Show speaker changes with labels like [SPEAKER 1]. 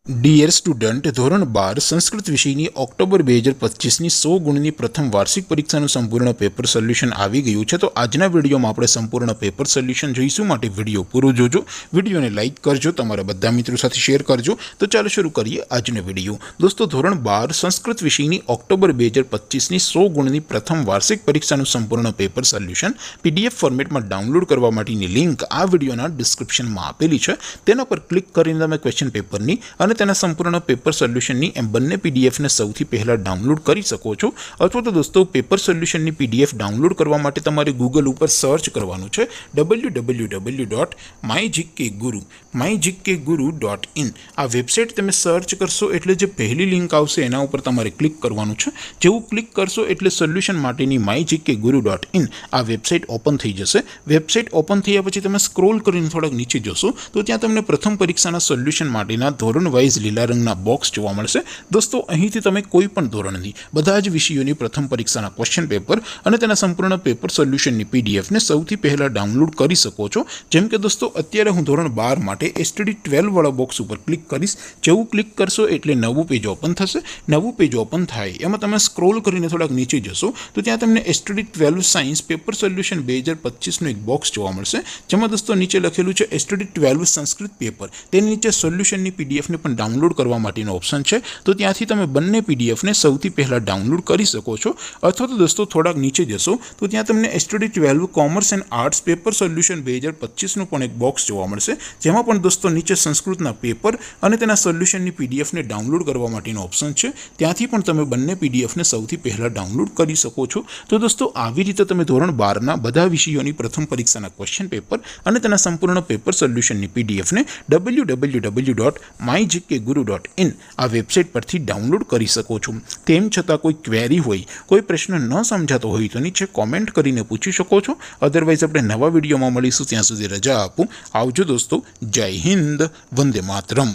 [SPEAKER 1] Dear student, ધોરણ 12 સંસ્કૃત વિષયની October 2025ની 100 ગુણની પ્રથમ વાર્ષિક પરીક્ષાનું સંપૂર્ણ પેપર સોલ્યુશન આવી ગયું છે। તો આજના વિડીયોમાં આપણે સંપૂર્ણ પેપર સોલ્યુશન જોઈશું, માટે વિડીયો પૂરો જોજો, વિડીયોને લાઇક કરજો, તમારા બધા મિત્રો સાથે શેર કરજો। તો ચાલો શરૂ કરીએ આજનો વિડીયો। દોસ્તો, ધોરણ 12 સંસ્કૃત વિષયની ઓક્ટોબર 2025ની 100 ગુણની પ્રથમ વાર્ષિક પરીક્ષાનું સંપૂર્ણ પેપર સોલ્યુશન પીડીએફ ફોર્મેટમાં ડાઉનલોડ કરવા માટેની લિંક આ વિડીયોના ડિસ્ક્રિપ્શનમાં આપેલી છે। તેના પર ક્લિક કરીને તમે ક્વેશ્ચન પેપરની અને તેના સંપૂર્ણ પેપર સોલ્યુશનની એમ બંને પીડીએફને સૌથી પહેલાં ડાઉનલોડ કરી શકો છો। અથવા તો દોસ્તો, પેપર સોલ્યુશનની પીડીએફ ડાઉનલોડ કરવા માટે તમારે ગૂગલ ઉપર સર્ચ કરવાનું છે www.mygkguru.in। આ વેબસાઇટ તમે સર્ચ કરશો એટલે જે પહેલી લિંક આવશે એના ઉપર તમારે ક્લિક કરવાનું છે। જેવું ક્લિક કરશો એટલે સોલ્યુશન માટેની mygkguru.in આ વેબસાઇટ ઓપન થઈ જશે। વેબસાઇટ ઓપન થયા પછી તમે સ્ક્રોલ કરીને થોડાક નીચે જશો તો ત્યાં તમને પ્રથમ પરીક્ષાના સોલ્યુશન માટેના ધોરણ વાઇઝ લીલા રંગના બોક્સ જોવા મળશે। દોસ્તો, અહીંથી તમે કોઈ પણ ધોરણની બધા જ વિષયોની પ્રથમ પરીક્ષાના ક્વેશ્ચન પેપર અને તેના સંપૂર્ણ પેપર સોલ્યુશનની પીડીએફને સૌથી પહેલાં ડાઉનલોડ કરી શકો છો। જેમ કે દોસ્તો, અત્યારે હું ધોરણ 12 માટે એસટીડી 12 વાળા બોક્સ ઉપર ક્લિક કરીશ। જેવું ક્લિક કરશો એટલે નવું પેજ ઓપન થશે। નવું પેજ ઓપન થાય એમાં તમે સ્ક્રોલ કરીને થોડાક નીચે જશો તો ત્યાં તમને એસટીડી 12 સાયન્સ પેપર સોલ્યુશન 2025નું એક બોક્સ જોવા મળશે, જેમાં દોસ્તો નીચે લખેલું છે એસટીડી 12 સંસ્કૃત પેપર। તેની નીચે સોલ્યુશનની પીડીએફને પણ ડાઉનલોડ કરવા માટેનો ઓપ્શન છે। તો ત્યાંથી તમે બંને પીડીએફને સૌથી પહેલાં ડાઉનલોડ કરી શકો છો। અથવા તો દોસ્તો, થોડાક નીચે જશો તો ત્યાં તમને STD 12 commerce and arts paper solution 2025નું પણ એક બોક્સ જોવા મળશે, જેમાં પણ દોસ્તો નીચે સંસ્કૃતના પેપર અને તેના સોલ્યુશનની પીડીએફને ડાઉનલોડ કરવા માટેનો ઓપ્શન છે। ત્યાંથી પણ તમે બંને પીડીએફને સૌથી પહેલાં ડાઉનલોડ કરી શકો છો। તો દોસ્તો, આવી રીતે તમે ધોરણ 12ના બધા વિષયોની પ્રથમ પરીક્ષાના ક્વેશ્ચન પેપર અને તેના સંપૂર્ણ પેપર સોલ્યુશનની પીડીએફને www.mygkguru.in આ વેબસાઇટ પરથી ડાઉનલોડ કરી શકો છો। તેમ છતાં કોઈ ક્વેરી હોય, કોઈ પ્રશ્ન ન સમજાતો હોય તો નીચે કોમેન્ટ કરીને પૂછી શકો છો। અધરવાઇઝ આપણે નવા વિડીયોમાં મળીશું, ત્યાં સુધી રજા આપું। આવજો દોસ્તો, જય હિન્દ, વંદે માતરમ।